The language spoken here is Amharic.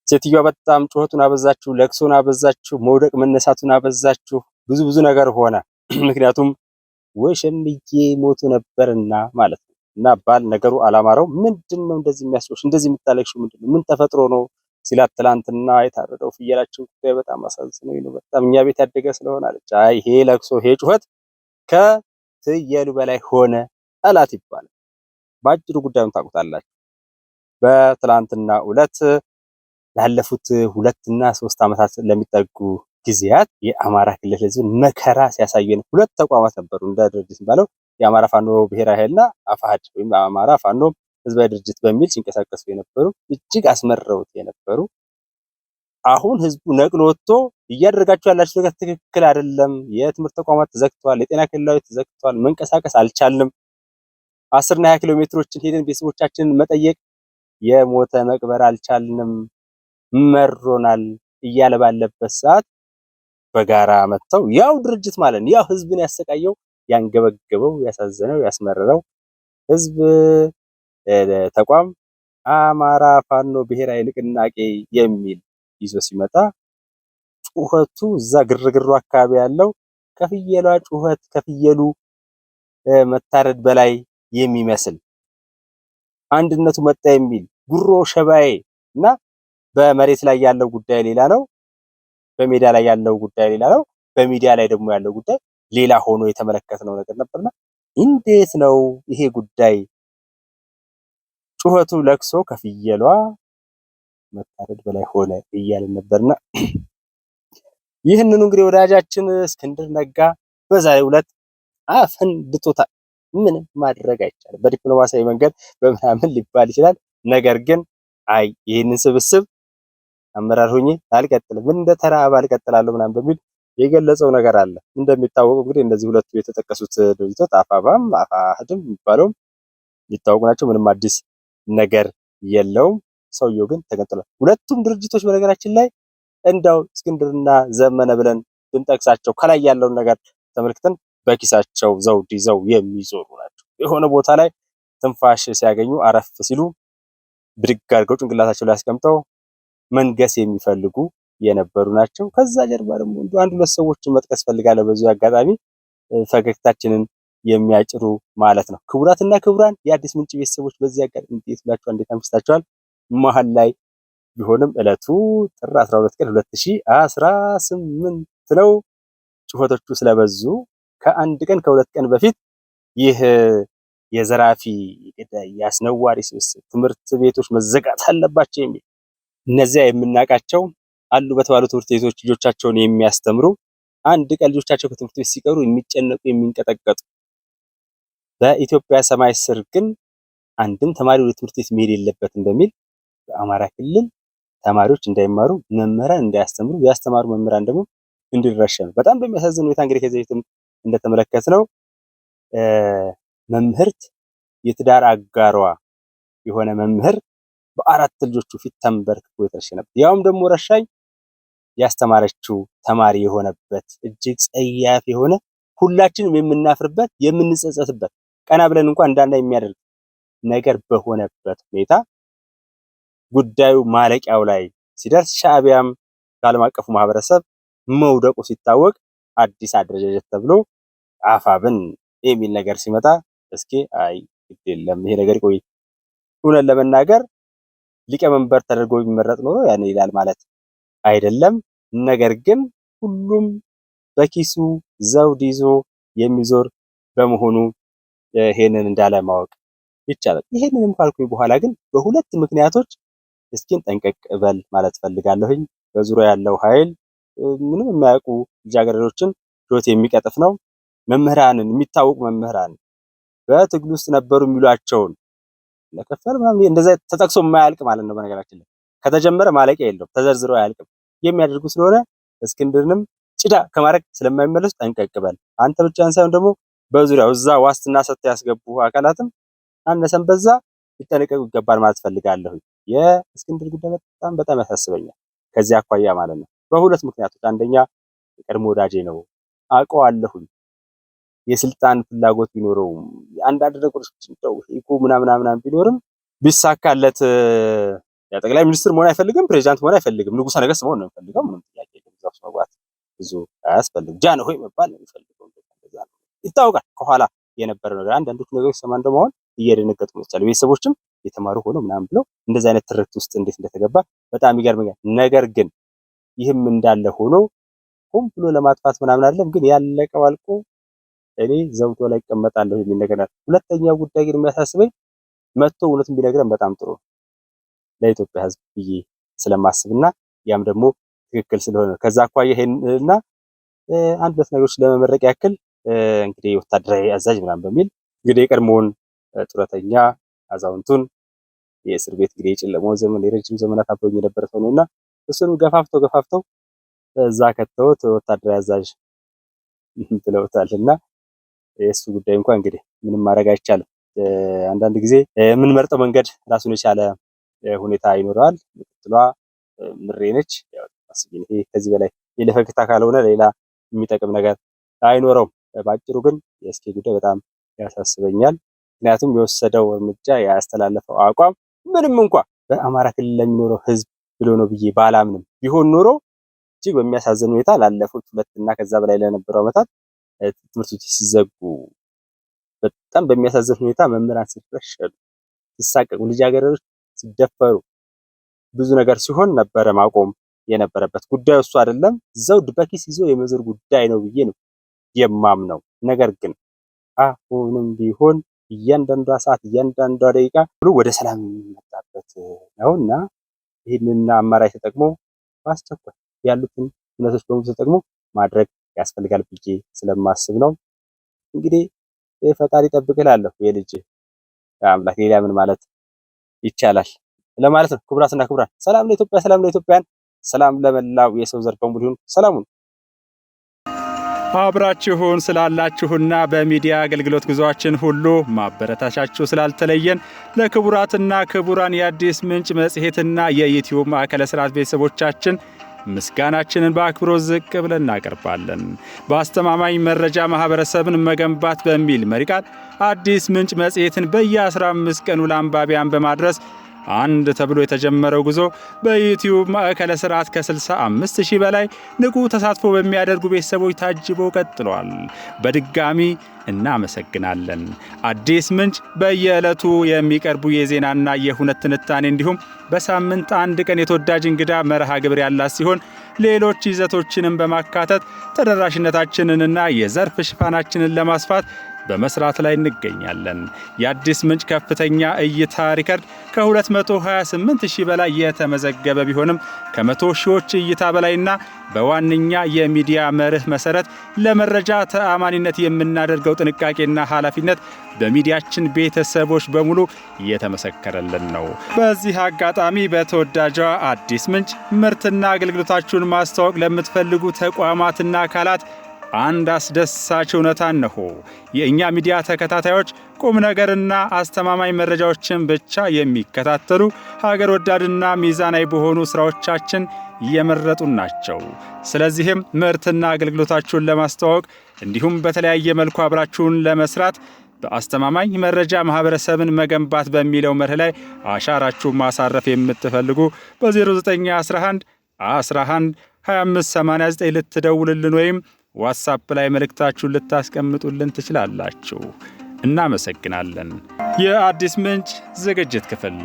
ሴትዮዋ በጣም ጩኸቱን አበዛችሁ፣ ለቅሶን አበዛችሁ፣ መውደቅ መነሳቱን አበዛችሁ። ብዙ ነገር ሆነ። ምክንያቱም ወሸምዬ ሞቱ ነበርና ማለት ነው። እና ባል ነገሩ አላማረው። ምንድነው እንደዚህ የሚያስወሽ እንደዚህ የምታለቅሽው ምንድነው? ምን ተፈጥሮ ነው ሲላት፣ ትላንትና የታረደው ፍየላችን ጉዳይ በጣም አሳዝኖኝ ነው። በጣም እኛ ቤት ያደገ ስለሆነ አለች። አይ ይሄ ለቅሶ ይሄ ጩኸት ከፍየሉ በላይ ሆነ አላት ይባላል። ባጭሩ ጉዳዩን ታውቁታላችሁ። በትላንትና ዕለት ላለፉት 2 እና 3 ዓመታት ለሚጠጉ ጊዜያት የአማራ ክልል ህዝብን መከራ ሲያሳየን 2 ተቋማት ነበሩ እንደ ድርጅት ባለው የአማራ ፋኖ ብሔራዊ ኃይልና አፋሕድ ወይም አማራ ፋኖ ህዝባዊ ድርጅት በሚል ሲንቀሳቀሱ የነበሩ እጅግ አስመረውት የነበሩ አሁን ህዝቡ ነቅሎ ወጥቶ እያደረጋችሁ ያላችሁ ነገር ትክክል አይደለም፣ የትምህርት ተቋማት ተዘግተዋል፣ የጤና ኬላዎች ተዘግተዋል፣ መንቀሳቀስ አልቻልንም፣ 10 እና 20 ኪሎ ሜትሮችን ሄደን ቤተሰቦቻችንን መጠየቅ የሞተ መቅበር አልቻልንም፣ መሮናል እያለ ባለበት ሰዓት በጋራ መጥተው ያው ድርጅት ማለት ነው ያው ህዝብን ያሰቃየው ያንገበገበው ያሳዘነው ያስመረረው ህዝብ ተቋም አማራ ፋኖ ብሔራዊ ንቅናቄ የሚል ይዞ ሲመጣ ጩኸቱ እዛ ግርግሩ አካባቢ ያለው ከፍየሏ ጩኸት ከፍየሉ መታረድ በላይ የሚመስል አንድነቱ መጣ የሚል ጉሮ ሸባዬ እና በመሬት ላይ ያለው ጉዳይ ሌላ ነው፣ በሜዳ ላይ ያለው ጉዳይ ሌላ ነው፣ በሚዲያ ላይ ደግሞ ያለው ጉዳይ ሌላ ሆኖ የተመለከትነው ነገር ነበርና እንዴት ነው ይሄ ጉዳይ ጩኸቱ ለቅሶ ከፍየሏ መታረድ በላይ ሆነ እያልን ነበርና ይህንን እንግዲህ ወዳጃችን እስክንድር ነጋ በዛሬው ዕለት አፈንድቶታል። ምንም ማድረግ አይቻልም። በዲፕሎማሲያዊ መንገድ በምናምን ሊባል ይችላል። ነገር ግን አይ ይህንን ስብስብ አመራር ሆኜ አልቀጥልም እንደ ተራ አባል እቀጥላለሁ ምናምን በሚል የገለጸው ነገር አለ። እንደሚታወቀው እንግዲህ እነዚህ ሁለቱ የተጠቀሱት ድርጅቶች አፋባም አፋሕድም የሚባለው ሊታወቁ ናቸው። ምንም አዲስ ነገር የለውም። ሰውየው ግን ተቀጥሏል። ሁለቱም ድርጅቶች በነገራችን ላይ እንዳው እስክንድርና ዘመነ ብለን ብንጠቅሳቸው ከላይ ያለውን ነገር ተመልክተን በኪሳቸው ዘውድ ይዘው የሚዞሩ ናቸው። የሆነ ቦታ ላይ ትንፋሽ ሲያገኙ አረፍ ሲሉ ብድግ አድርገው ጭንቅላታቸው ላይ አስቀምጠው መንገስ የሚፈልጉ የነበሩ ናቸው። ከዛ ጀርባ ደግሞ አንድ ሁለት ሰዎችን መጥቀስ ፈልጋለሁ በዚህ አጋጣሚ ፈገግታችንን የሚያጭሩ ማለት ነው። ክቡራትና ክቡራን የአዲስ ምንጭ ቤተሰቦች በዚህ አጋጣሚ እንዴት ብላችሁ እንዴት አምስታችኋል? መሀል ላይ ቢሆንም ዕለቱ ጥር 12 ቀን 2018 ነው። ጩኸቶቹ ስለበዙ ከአንድ ቀን ከሁለት ቀን በፊት ይህ የዘራፊ ያስነዋሪ ስብስብ ትምህርት ቤቶች መዘጋት አለባቸው የሚል እነዚያ የምናውቃቸው አሉ በተባሉ ትምህርት ቤቶች ልጆቻቸውን የሚያስተምሩ አንድ ቀን ልጆቻቸው ከትምህርት ቤት ሲቀሩ የሚጨነቁ የሚንቀጠቀጡ በኢትዮጵያ ሰማይ ስር ግን አንድም ተማሪ ወደ ትምህርት ቤት መሄድ የለበትም በሚል በአማራ ክልል ተማሪዎች እንዳይማሩ መምህራን እንዳያስተምሩ ያስተማሩ መምህራን ደግሞ እንዲረሸኑ በጣም በሚያሳዝን ሁኔታ እንግዲህ ከዚህ በፊትም እንደተመለከትነው መምህርት የትዳር አጋሯ የሆነ መምህር በአራት ልጆቹ ፊት ተንበርክኮ የተረሸነበት ያውም ደግሞ ረሻኝ ያስተማረችው ተማሪ የሆነበት እጅግ ጸያፍ የሆነ ሁላችንም የምናፍርበት የምንጸጸትበት ቀና ብለን እንኳን እንዳንዳ የሚያደርግ ነገር በሆነበት ሁኔታ ጉዳዩ ማለቂያው ላይ ሲደርስ ሻዕቢያም ከዓለም አቀፉ ማህበረሰብ መውደቁ ሲታወቅ አዲስ አደረጃጀት ተብሎ አፋብን የሚል ነገር ሲመጣ እስኪ አይ የለም ይሄ ነገር ቆይ እውነት ለመናገር ሊቀመንበር ተደርጎ የሚመረጥ ኖሮ ያን ይላል ማለት አይደለም። ነገር ግን ሁሉም በኪሱ ዘውድ ይዞ የሚዞር በመሆኑ ይሄንን እንዳለ ማወቅ ይቻላል። ይሄንንም ካልኩኝ በኋላ ግን በሁለት ምክንያቶች እስኪን ጠንቀቅ በል ማለት ፈልጋለሁኝ። በዙሪያ ያለው ኃይል ምንም የማያውቁ ልጃገረዶችን ህይወት የሚቀጥፍ ነው። መምህራንን የሚታወቁ መምህራን በትግል ውስጥ ነበሩ የሚሏቸውን ለከፈል ምናምን እንደዛ ተጠቅሶ የማያልቅ ማለት ነው። በነገራችን ላይ ከተጀመረ ማለቂያ የለውም፣ ተዘርዝሮ አያልቅም። የሚያደርጉ ስለሆነ እስክንድርንም ጭዳ ከማድረግ ስለማይመለሱ ጠንቀቅ በል አንተ ብቻን ሳይሆን ደግሞ በዙሪያው እዛ ዋስትና ሰጥተው ያስገቡ አካላትም አነሰም በዛ ሊጠነቀቁ ይገባል ማለት ፈልጋለሁ። የእስክንድር ጉዳይ በጣም ያሳስበኛል ከዚህ አኳያ ማለት ነው። በሁለት ምክንያቶች፣ አንደኛ የቀድሞ ወዳጄ ነው አውቀዋለሁኝ። የስልጣን ፍላጎት ቢኖረውም አንዳንድ ነገሮች እንደው ኢኮ ምናምን ቢኖርም ቢሳካለት ያ ጠቅላይ ሚኒስትር መሆን አይፈልግም፣ ፕሬዚዳንት መሆን አይፈልግም፣ ንጉሠ ነገሥት መሆን ነው የሚፈልገው። ምንም ጥያቄ የለም። እዛ ውስጥ መግባት ብዙ አያስፈልግም። ጃንሆይ መባል ነው የሚፈልገው። እንደዛ ነው ይታወቃል። ከኋላ የነበረው ነገር አንዳንዶቹ ነገሮች ሰማ እንደመሆን እየደነገጡ መጥቻለሁ። ቤተሰቦችም የተማሩ ሆኖ ምናምን ብለው እንደዚህ አይነት ትርክት ውስጥ እንዴት እንደተገባ በጣም ይገርመኛል። ነገር ግን ይህም እንዳለ ሆኖ ሆን ብሎ ለማጥፋት ምናምን አይደለም። ግን ያለቀው አልቆ እኔ ዘውዶ ላይ እቀመጣለሁ የሚል ነገር አለ። ሁለተኛው ጉዳይ ግን የሚያሳስበኝ መጥቶ እውነቱን ቢነግረን በጣም ጥሩ ለኢትዮጵያ ሕዝብ ብዬ ስለማስብና ያም ደግሞ ትክክል ስለሆነ ከዛ አኳያ ይሄንና አንድ ሁለት ነገሮች ለመመረቅ ያክል እንግዲህ ወታደራዊ አዛዥ ምናምን በሚል እንግዲህ የቀድሞውን ጡረተኛ አዛውንቱን የእስር ቤት እንግዲህ የጨለማው ዘመን የረጅም ዘመናት አብሮኝ የነበረ ሰው ነውና እሱን ገፋፍተው እዛ ከተውት ወታደራዊ አዛዥ ብለውታልና የእሱ ጉዳይ እንኳን እንግዲህ ምንም ማድረግ አይቻልም። አንዳንድ ጊዜ የምንመርጠው መንገድ ራሱን የቻለ ሁኔታ ይኖረዋል። ምክትሏ ምሬ ነች። ያው ይሄ ከዚህ በላይ የለፈክታ ካልሆነ ሌላ የሚጠቅም ነገር አይኖረውም። ባጭሩ ግን የእስኬ ጉዳይ በጣም ያሳስበኛል። ምክንያቱም የወሰደው እርምጃ ያስተላለፈው አቋም ምንም እንኳን በአማራ ክልል ለሚኖረው ሕዝብ ብሎ ነው ብዬ ባላምንም ቢሆን ኖሮ እጅግ በሚያሳዝን ሁኔታ ላለፉት 2 እና ከዛ በላይ ለነበሩ ዓመታት ትምህርት ቤቶች ሲዘጉ በጣም በሚያሳዝን ሁኔታ መምህራን ሲረሸኑ፣ ሲሳቀቁ፣ ልጃገረዶች ሲደፈሩ ብዙ ነገር ሲሆን ነበረ ማቆም የነበረበት። ጉዳዩ እሱ አይደለም፣ ዘውድ በኪስ ይዞ የመዞር ጉዳይ ነው ብዬ ነው የማምነው። ነገር ግን አሁንም ቢሆን እያንዳንዷ ሰዓት እያንዳንዷ ደቂቃ ሁሉ ወደ ሰላም የሚመጣበት ነውና ይህንን አማራጭ ተጠቅሞ በአስቸኳይ ያሉትን እውነቶች በሙሉ ተጠቅሞ ማድረግ ያስፈልጋል ብዬ ስለማስብ ነው። እንግዲህ ፈጣሪ ይጠብቅህ እላለሁ። የልጅ አምላክ ሌላ ምን ማለት ይቻላል ለማለት ነው። ክቡራትና ክቡራን ሰላም ለኢትዮጵያ፣ ሰላም ለኢትዮጵያን፣ ሰላም ለመላው የሰው ዘር በሙሉ ይሁን። ሰላሙን አብራችሁን ስላላችሁና በሚዲያ አገልግሎት ጉዟችን ሁሉ ማበረታቻችሁ ስላልተለየን ለክቡራትና ክቡራን የአዲስ ምንጭ መጽሔትና የዩቲዩብ ማዕከለ ስርዓት ቤተሰቦቻችን ምስጋናችንን በአክብሮት ዝቅ ብለን እናቀርባለን። በአስተማማኝ መረጃ ማህበረሰብን መገንባት በሚል መሪ ቃል አዲስ ምንጭ መጽሔትን በየ15 ቀኑ ለአንባቢያን በማድረስ አንድ ተብሎ የተጀመረው ጉዞ በዩቲዩብ ማዕከለ ስርዓት ከ65,000 በላይ ንቁ ተሳትፎ በሚያደርጉ ቤተሰቦች ታጅቦ ቀጥሏል። በድጋሚ እናመሰግናለን። አዲስ ምንጭ በየዕለቱ የሚቀርቡ የዜናና የሁነት ትንታኔ እንዲሁም በሳምንት አንድ ቀን የተወዳጅ እንግዳ መርሃ ግብር ያላት ሲሆን ሌሎች ይዘቶችንም በማካተት ተደራሽነታችንንና የዘርፍ ሽፋናችንን ለማስፋት በመስራት ላይ እንገኛለን። የአዲስ ምንጭ ከፍተኛ እይታ ሪከርድ ከ228,000 በላይ የተመዘገበ ቢሆንም ከ100 ሺዎች እይታ በላይና በዋነኛ የሚዲያ መርህ መሰረት ለመረጃ ተአማኒነት የምናደርገው ጥንቃቄና ኃላፊነት በሚዲያችን ቤተሰቦች በሙሉ እየተመሰከረልን ነው። በዚህ አጋጣሚ በተወዳጇ አዲስ ምንጭ ምርትና አገልግሎታችሁን ማስተዋወቅ ለምትፈልጉ ተቋማትና አካላት አንድ አስደሳች እውነታ ነው። የእኛ ሚዲያ ተከታታዮች ቁም ነገርና አስተማማኝ መረጃዎችን ብቻ የሚከታተሉ ሀገር ወዳድና ሚዛናዊ በሆኑ ስራዎቻችን እየመረጡን ናቸው። ስለዚህም ምርትና አገልግሎታችሁን ለማስተዋወቅ እንዲሁም በተለያየ መልኩ አብራችሁን ለመስራት በአስተማማኝ መረጃ ማህበረሰብን መገንባት በሚለው መርህ ላይ አሻራችሁን ማሳረፍ የምትፈልጉ በ0911 11 2589 ልትደውሉልን ወይም ዋትስአፕ ላይ መልእክታችሁን ልታስቀምጡልን ትችላላችሁ። እናመሰግናለን። የአዲስ ምንጭ ዝግጅት ክፍል